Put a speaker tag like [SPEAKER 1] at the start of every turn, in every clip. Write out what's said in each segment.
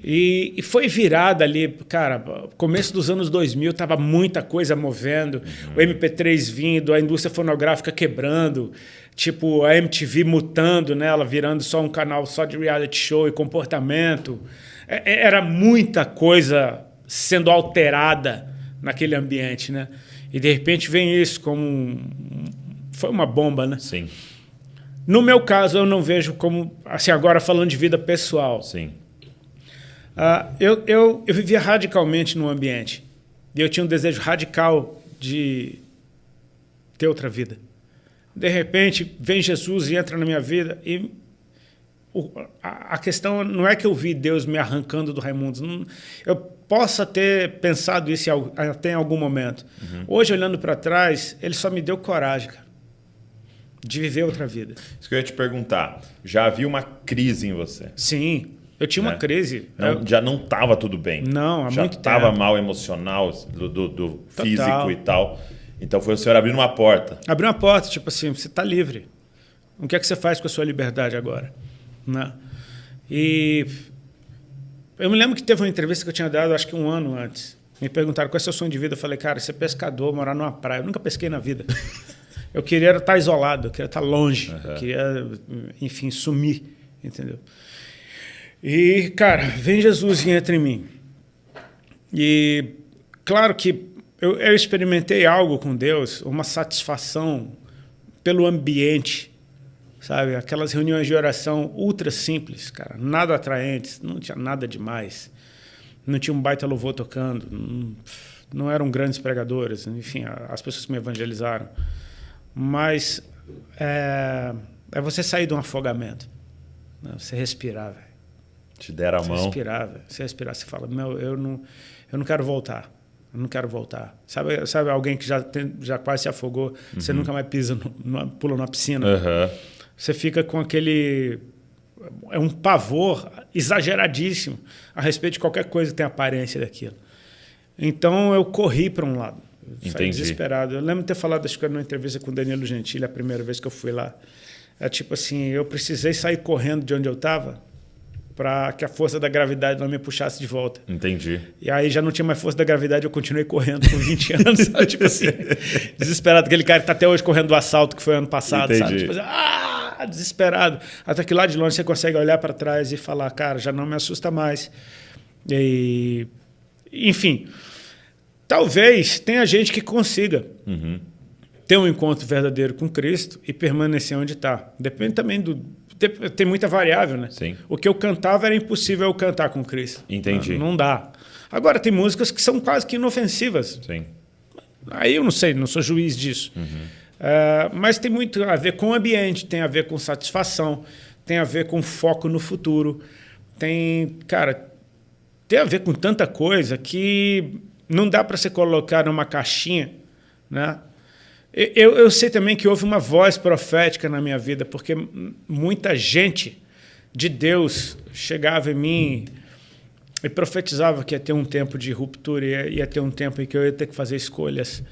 [SPEAKER 1] E foi virada ali, cara, começo dos anos 2000, tava muita coisa movendo, o MP3 vindo, a indústria fonográfica quebrando, tipo a MTV mutando, né, ela virando só um canal só de reality show e comportamento. Era muita coisa sendo alterada naquele ambiente, né? E de repente vem isso como foi uma bomba, né?
[SPEAKER 2] Sim.
[SPEAKER 1] No meu caso, eu não vejo como, assim, agora falando de vida pessoal.
[SPEAKER 2] Sim.
[SPEAKER 1] Eu vivia radicalmente no ambiente. E eu tinha um desejo radical de ter outra vida. De repente, vem Jesus e entra na minha vida. E a questão não é que eu vi Deus me arrancando do Raimundos. Não, eu possa ter pensado isso até em algum momento. Hoje, olhando para trás, ele só me deu coragem, cara, de viver outra vida.
[SPEAKER 2] Isso que eu ia te perguntar. Já havia uma crise em você?
[SPEAKER 1] Sim. Eu tinha uma crise.
[SPEAKER 2] Já não estava tudo bem.
[SPEAKER 1] Não, há muito tempo.
[SPEAKER 2] Já estava mal emocional, do físico e tal. Então foi o senhor abrindo uma porta.
[SPEAKER 1] Abriu uma porta, tipo assim, você está livre. O que é que você faz com a sua liberdade agora? Né? E eu me lembro que teve uma entrevista que eu tinha dado, acho que um ano antes. Me perguntaram qual é o seu sonho de vida. Eu falei, cara, ser pescador, morar numa praia. Eu nunca pesquei na vida. Eu queria estar isolado, eu queria estar longe. Eu queria, enfim, sumir, entendeu? E, cara, vem Jesus e entra em mim. E, claro que eu experimentei algo com Deus, uma satisfação pelo ambiente, sabe? Aquelas reuniões de oração ultra simples, cara, nada atraentes, não tinha nada demais. Não tinha um baita louvor tocando, não eram grandes pregadores, enfim, as pessoas que me evangelizaram. Mas é você sair de um afogamento, né? Você respirar, velho.
[SPEAKER 2] Te deram a mão.
[SPEAKER 1] Você respirar, você fala, eu não quero voltar. Eu não quero voltar. Sabe alguém que já quase se afogou, você nunca mais pula na piscina. Você fica com aquele... É um pavor exageradíssimo a respeito de qualquer coisa que tenha aparência daquilo. Então eu corri para um lado. Saí desesperado. Eu lembro de ter falado, acho que numa entrevista com o Danilo Gentili, a primeira vez que eu fui lá. É tipo assim, eu precisei sair correndo de onde eu estava para que a força da gravidade não me puxasse de volta.
[SPEAKER 2] Entendi.
[SPEAKER 1] E aí já não tinha mais força da gravidade, eu continuei correndo por 20 anos, sabe? Tipo assim, desesperado. Aquele cara que está até hoje correndo do assalto que foi ano passado,
[SPEAKER 2] Entendi.
[SPEAKER 1] sabe? Tipo assim, desesperado. Até que lá de longe você consegue olhar para trás e falar, cara, já não me assusta mais. E, enfim, talvez tenha gente que consiga ter um encontro verdadeiro com Cristo e permanecer onde está. Depende também tem muita variável, né?
[SPEAKER 2] Sim.
[SPEAKER 1] O que eu cantava era impossível eu cantar com Cristo.
[SPEAKER 2] Entendi.
[SPEAKER 1] Não dá. Agora, tem músicas que são quase que inofensivas.
[SPEAKER 2] Sim.
[SPEAKER 1] Aí eu não sei, não sou juiz disso. Mas tem muito a ver com o ambiente, tem a ver com satisfação, tem a ver com foco no futuro. Tem a ver com tanta coisa que não dá para você colocar numa caixinha, né? Eu sei também que houve uma voz profética na minha vida, porque muita gente de Deus chegava em mim e profetizava que ia ter um tempo de ruptura, ia ter um tempo em que eu ia ter que fazer escolhas.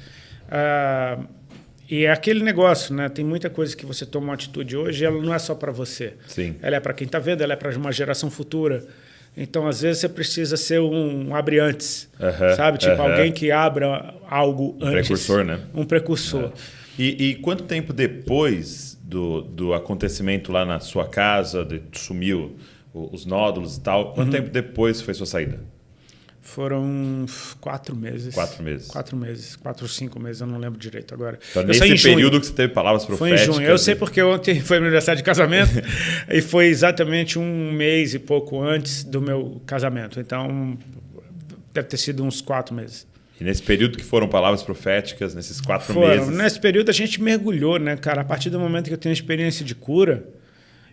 [SPEAKER 1] E é aquele negócio, né? Tem muita coisa que você toma uma atitude hoje, ela não é só para você.
[SPEAKER 2] Sim.
[SPEAKER 1] Ela é para quem está vendo, ela é para uma geração futura. Então, às vezes, você precisa ser um abre-antes, sabe? Tipo, alguém que abra algo antes.
[SPEAKER 2] Um precursor, né?
[SPEAKER 1] Um precursor.
[SPEAKER 2] E quanto tempo depois do acontecimento lá na sua casa, sumiu os nódulos e tal, quanto tempo depois foi sua saída?
[SPEAKER 1] Foram 4 meses.
[SPEAKER 2] 4 meses.
[SPEAKER 1] 4 meses, 4 ou 5 meses, eu não lembro direito agora.
[SPEAKER 2] Então, nesse período que você teve palavras proféticas...
[SPEAKER 1] Foi em junho. Eu sei porque ontem foi meu aniversário de casamento e foi exatamente 1 mês e pouco antes do meu casamento. Então, deve ter sido uns 4 meses.
[SPEAKER 2] E nesse período que foram palavras proféticas, nesses 4 meses...
[SPEAKER 1] Nesse período a gente mergulhou, né, cara? A partir do momento que eu tenho experiência de cura,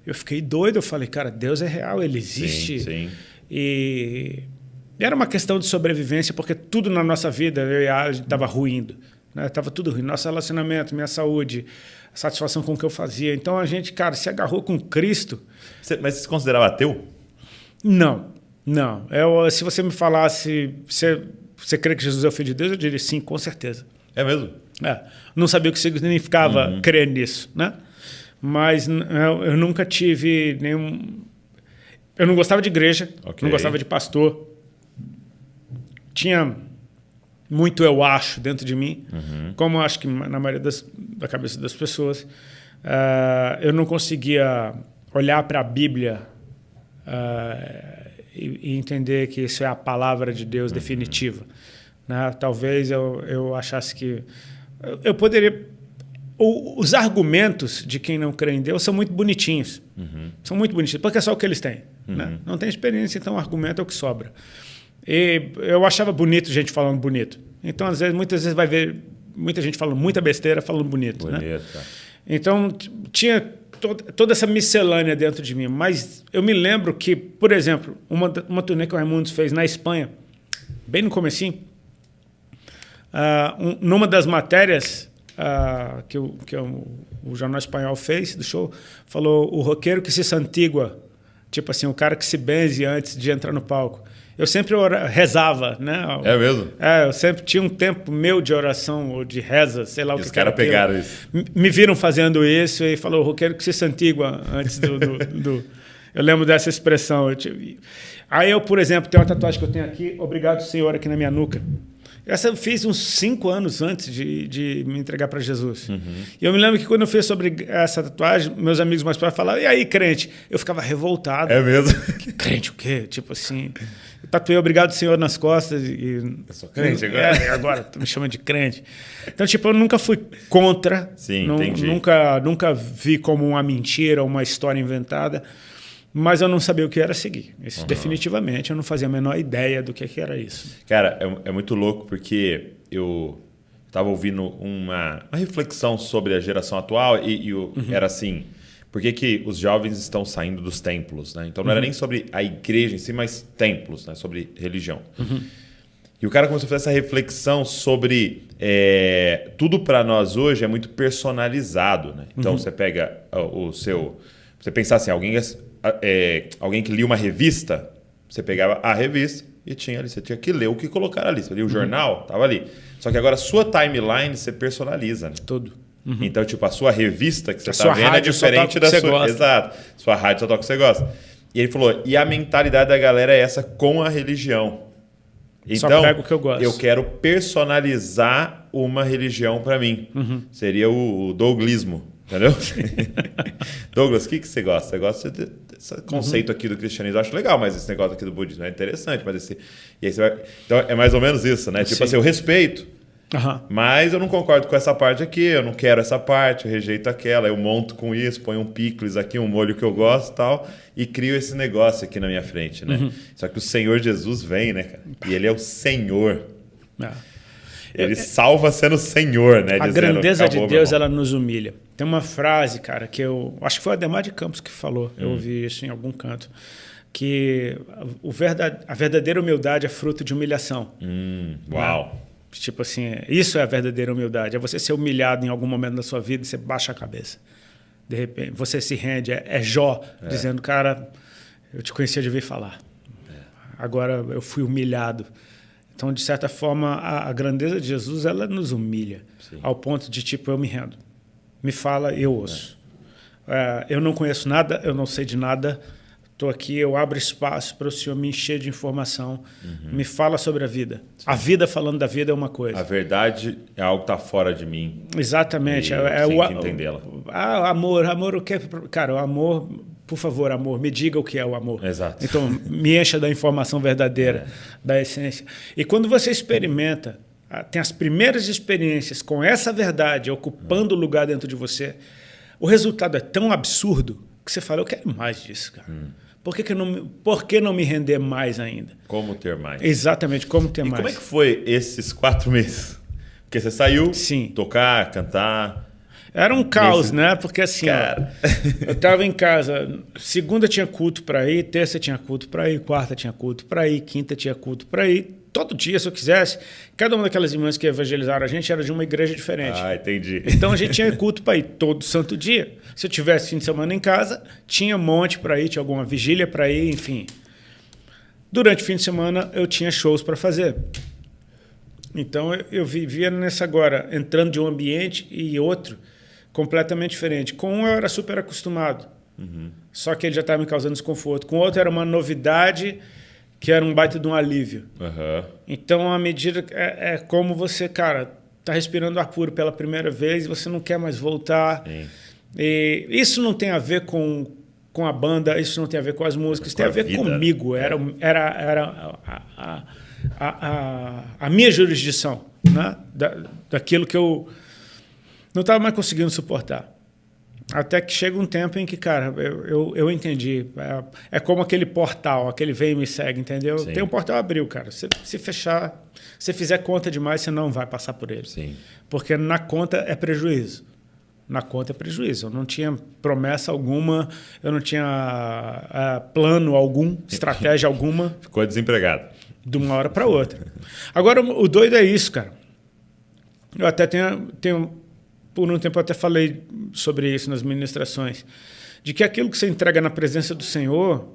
[SPEAKER 1] eu fiquei doido. Eu falei, cara, Deus é real, Ele existe.
[SPEAKER 2] Sim.
[SPEAKER 1] E era uma questão de sobrevivência, porque tudo na nossa vida, eu e a Ali, estava ruindo. Estava tudo ruim. Nosso relacionamento, minha saúde, a satisfação com o que eu fazia. Então a gente, cara, se agarrou com Cristo.
[SPEAKER 2] Mas você se considerava ateu?
[SPEAKER 1] Não. Se você me falasse, você crê que Jesus é o Filho de Deus? Eu diria sim, com certeza.
[SPEAKER 2] É mesmo?
[SPEAKER 1] Não sabia o que significava crer nisso, né? Mas eu nunca tive nenhum... Eu não gostava de igreja,
[SPEAKER 2] Ok.
[SPEAKER 1] não gostava de pastor. Tinha muito eu acho dentro de mim, como eu acho que na maioria da cabeça das pessoas. Eu não conseguia olhar para a Bíblia e entender que isso é a palavra de Deus definitiva. Né? Talvez eu achasse que... Eu poderia... Os argumentos de quem não crê em Deus são muito bonitinhos. São muito bonitinhos, porque é só o que eles têm. Né? Não tem experiência, então o argumento é o que sobra. E eu achava bonito gente falando bonito. Então, muitas vezes vai ver muita gente falando muita besteira, falando bonito. Né? Então, tinha toda essa miscelânea dentro de mim. Mas eu me lembro que, por exemplo, uma turnê que o Raimundos fez na Espanha, bem no comecinho, numa das matérias que o jornal espanhol fez do show, falou o roqueiro que se santigua, tipo assim, o cara que se benze antes de entrar no palco. Eu sempre rezava, né?
[SPEAKER 2] É mesmo?
[SPEAKER 1] Eu sempre tinha um tempo meu de oração ou de reza, sei lá o que
[SPEAKER 2] os caras pegaram isso.
[SPEAKER 1] Me viram fazendo isso e falou, o roqueiro que se santigua antes do... Eu lembro dessa expressão. Aí eu, por exemplo, tenho uma tatuagem que eu tenho aqui, Obrigado, Senhor, aqui na minha nuca. Essa eu fiz uns 5 anos antes de me entregar para Jesus. E eu me lembro que quando eu fiz sobre essa tatuagem, meus amigos mais próximos falavam, e aí, crente? Eu ficava revoltado.
[SPEAKER 2] É mesmo?
[SPEAKER 1] Crente o quê? Tipo assim... Eu tatuei Obrigado, Senhor, nas costas e...
[SPEAKER 2] Eu sou crente agora?
[SPEAKER 1] Agora, tu me chama de crente. Então, tipo, eu nunca fui contra.
[SPEAKER 2] Sim, entendi.
[SPEAKER 1] Nunca vi como uma mentira ou uma história inventada, mas eu não sabia o que era seguir. Isso definitivamente, eu não fazia a menor ideia do que era isso.
[SPEAKER 2] Cara, é muito louco porque eu estava ouvindo uma reflexão sobre a geração atual e era assim... Por que os jovens estão saindo dos templos? Né? Então não era nem sobre a igreja em si, mas templos, né? Sobre religião. E o cara começou a fazer essa reflexão sobre tudo para nós hoje é muito personalizado. Né? Então você pega o seu... Você pensar assim, alguém que lia uma revista, você pegava a revista e tinha ali, você tinha que ler o que colocaram ali. Você lia o jornal, estava ali. Só que agora a sua timeline você personaliza. Né?
[SPEAKER 1] Tudo.
[SPEAKER 2] Então, tipo, a sua revista que você está vendo é diferente da sua... Exato. Sua rádio só toca o que você gosta. E ele falou, e a mentalidade da galera é essa com a religião. Então,
[SPEAKER 1] só pego o que eu gosto.
[SPEAKER 2] Eu quero personalizar uma religião para mim. Seria o douglismo, entendeu? Douglas, o que você gosta? Você gosta desse conceito aqui do cristianismo? Eu acho legal, mas esse negócio aqui do budismo é interessante. Mas e aí você vai... Então, é mais ou menos isso, né? Tipo assim, eu respeito. Mas eu não concordo com essa parte aqui, eu não quero essa parte, eu rejeito aquela, eu monto com isso, ponho um picles aqui, um molho que eu gosto e tal, e crio esse negócio aqui na minha frente, né? Só que o Senhor Jesus vem, né, cara? E ele é o Senhor. Ele salva sendo Senhor, né?
[SPEAKER 1] A grandeza de Deus, ela nos humilha. Tem uma frase, cara, que eu... Acho que foi o Ademar de Campos que falou, eu ouvi isso em algum canto, que a verdadeira humildade é fruto de humilhação.
[SPEAKER 2] Uau!
[SPEAKER 1] Tipo assim, isso é a verdadeira humildade. É você ser humilhado em algum momento da sua vida e você baixa a cabeça. De repente, você se rende. É Jó dizendo, cara, eu te conhecia de ouvir falar. Agora eu fui humilhado. Então, de certa forma, a grandeza de Jesus, ela nos humilha. Sim. Ao ponto de, tipo, eu me rendo. Me fala, eu ouço. Eu não conheço nada, eu não sei de nada. Estou aqui, eu abro espaço para o Senhor me encher de informação. Me fala sobre a vida. Sim. A vida falando da vida é uma coisa.
[SPEAKER 2] A verdade é algo que está fora de mim.
[SPEAKER 1] Exatamente.
[SPEAKER 2] Tem que entendê-la.
[SPEAKER 1] Amor, o que é... Cara, o amor, por favor, amor, me diga o que é o amor.
[SPEAKER 2] Exato.
[SPEAKER 1] Então, me encha da informação verdadeira, da essência. E quando você experimenta, tem as primeiras experiências com essa verdade ocupando o lugar dentro de você, o resultado é tão absurdo que você fala, eu quero mais disso, cara. Por que não me render mais ainda?
[SPEAKER 2] Como ter mais.
[SPEAKER 1] Exatamente, como ter mais.
[SPEAKER 2] E como é que foi esses 4 meses? Porque você saiu,
[SPEAKER 1] Sim.
[SPEAKER 2] Tocar, cantar...
[SPEAKER 1] Era um caos, né? Porque assim, eu estava em casa, segunda tinha culto para ir, terça tinha culto para ir, quarta tinha culto para ir, quinta tinha culto para ir. Todo dia, se eu quisesse, cada uma daquelas irmãs que evangelizaram a gente era de uma igreja diferente.
[SPEAKER 2] Entendi.
[SPEAKER 1] Então a gente tinha culto para ir todo santo dia. Se eu tivesse fim de semana em casa, tinha monte para ir, tinha alguma vigília para ir, enfim. Durante o fim de semana eu tinha shows para fazer. Então eu vivia nessa agora, entrando de um ambiente e outro completamente diferente. Com um eu era super acostumado, Só que ele já estava me causando desconforto. Com o outro era uma novidade que era um baita de um alívio. Então, à medida... É como você, cara, tá respirando ar puro pela primeira vez e você não quer mais voltar. E isso não tem a ver com a banda, isso não tem a ver com as músicas, tem a ver comigo. Era a minha jurisdição, né? Daquilo que eu não estava mais conseguindo suportar. Até que chega um tempo em que, cara, eu entendi. É como aquele portal, aquele vem e me segue, entendeu?
[SPEAKER 2] Sim.
[SPEAKER 1] Tem um portal abriu, cara. Se fechar, se fizer conta demais, você não vai passar por ele.
[SPEAKER 2] Sim.
[SPEAKER 1] Porque na conta é prejuízo. Na conta é prejuízo. Eu não tinha promessa alguma, eu não tinha plano algum, estratégia alguma.
[SPEAKER 2] Ficou desempregado.
[SPEAKER 1] De uma hora para outra. Agora, o doido é isso, cara. Eu até tenho por um tempo eu até falei sobre isso nas ministrações, de que aquilo que você entrega na presença do Senhor,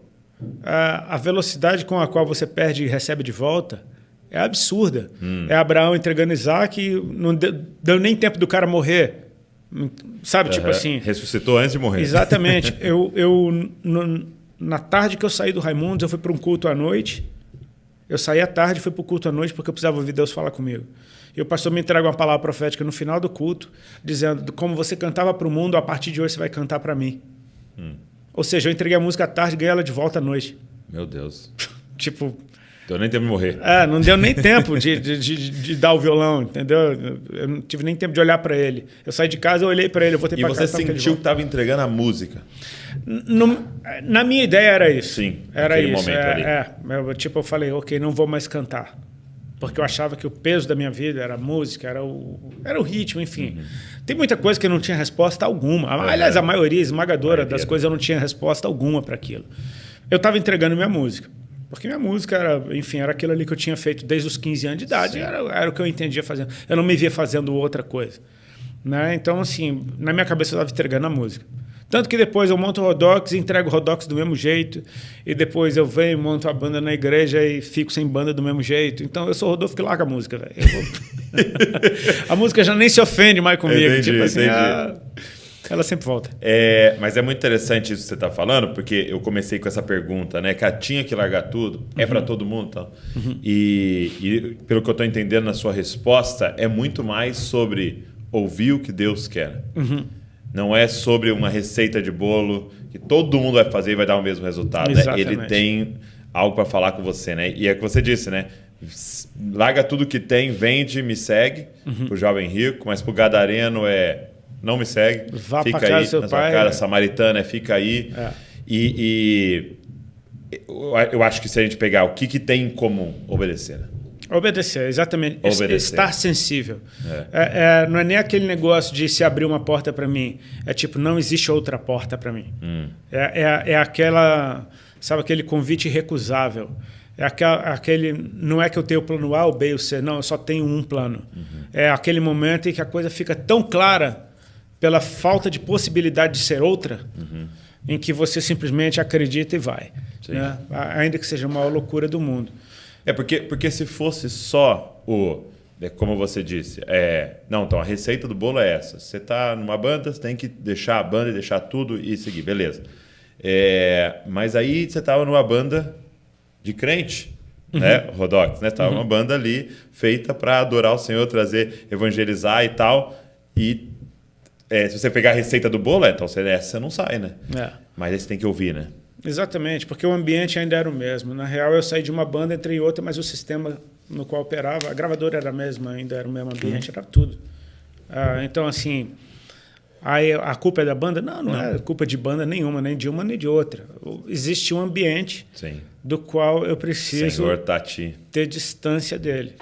[SPEAKER 1] a velocidade com a qual você perde e recebe de volta é absurda. É Abraão entregando Isaac e não deu nem tempo do cara morrer. Sabe, tipo assim...
[SPEAKER 2] Ressuscitou antes de morrer.
[SPEAKER 1] Exatamente. Na tarde que eu saí do Raimundos, eu fui para um culto à noite. Eu saí à tarde e fui para o culto à noite porque eu precisava ouvir Deus falar comigo. E o pastor me entrega uma palavra profética no final do culto, dizendo como você cantava para o mundo, a partir de hoje você vai cantar para mim. Ou seja, eu entreguei a música à tarde e ganhei ela de volta à noite.
[SPEAKER 2] Meu Deus.
[SPEAKER 1] Tipo...
[SPEAKER 2] Deu nem tempo de morrer.
[SPEAKER 1] Não deu nem tempo de dar o violão, entendeu? Eu não tive nem tempo de olhar para ele. Eu saí de casa, eu olhei para ele, eu voltei para casa.
[SPEAKER 2] E você sentiu que estava entregando a música?
[SPEAKER 1] Na minha ideia era isso.
[SPEAKER 2] Sim,
[SPEAKER 1] era isso.
[SPEAKER 2] Momento ali.
[SPEAKER 1] Eu falei, ok, não vou mais cantar. Porque eu achava que o peso da minha vida era a música, era o ritmo, enfim. Tem muita coisa que eu não tinha resposta alguma. Aliás, a maioria esmagadora das coisas eu não tinha resposta alguma para aquilo. Eu estava entregando minha música. Porque minha música era aquilo ali que eu tinha feito desde os 15 anos de idade, era o que eu entendia fazendo. Eu não me via fazendo outra coisa. Né? Então, assim, na minha cabeça eu estava entregando a música. Tanto que depois eu monto o Rodox e entrego o Rodox do mesmo jeito. E depois eu venho, monto a banda na igreja e fico sem banda do mesmo jeito. Então eu sou o Rodolfo que larga a música, velho. A música já nem se ofende mais comigo.
[SPEAKER 2] Entendi,
[SPEAKER 1] tipo assim,
[SPEAKER 2] entendi.
[SPEAKER 1] Ela sempre volta.
[SPEAKER 2] Mas é muito interessante isso que você está falando, porque eu comecei com essa pergunta, né? Que tinha que largar tudo, é para todo mundo, tal. E pelo que eu estou entendendo na sua resposta, é muito mais sobre ouvir o que Deus quer. Não é sobre uma receita de bolo que todo mundo vai fazer e vai dar o mesmo resultado. Né? Ele tem algo para falar com você, né? E é o que você disse, né? Larga tudo que tem, vende, me segue. Pro jovem rico, mas pro gadareno não me segue.
[SPEAKER 1] Vá
[SPEAKER 2] fica
[SPEAKER 1] pra casa
[SPEAKER 2] aí
[SPEAKER 1] do seu
[SPEAKER 2] na sua
[SPEAKER 1] pai.
[SPEAKER 2] casa, samaritana, fica aí. E eu acho que se a gente pegar o que tem em comum, obedecer.
[SPEAKER 1] Obedecer, exatamente.
[SPEAKER 2] Obedecer.
[SPEAKER 1] Estar sensível. Não é nem aquele negócio de se abrir uma porta para mim. É tipo, não existe outra porta para mim. É aquela, sabe, aquele convite irrecusável. Não é que eu tenho o plano A, o B e o C. Não, eu só tenho um plano. É aquele momento em que a coisa fica tão clara pela falta de possibilidade de ser outra, em que você simplesmente acredita e vai. Né? Ainda que seja a maior loucura do mundo.
[SPEAKER 2] Porque se fosse só como você disse, então a receita do bolo é essa. Você está numa banda, você tem que deixar a banda e deixar tudo e seguir, beleza. Mas aí você estava numa banda de crente, né? Rodox, né? Estava uma banda ali feita para adorar o Senhor, trazer, evangelizar e tal. E se você pegar a receita do bolo, então você não sai, né? Mas aí você tem que ouvir, né?
[SPEAKER 1] Exatamente, porque o ambiente ainda era o mesmo. Na real, eu saí de uma banda, entrei em outra, mas o sistema no qual operava, a gravadora era a mesma, ainda era o mesmo ambiente, era tudo. Então, assim, aí a culpa é da banda? Não é culpa de banda nenhuma, nem de uma nem de outra. Existe um ambiente do qual eu preciso
[SPEAKER 2] Senhor Tati.
[SPEAKER 1] ter distância dele.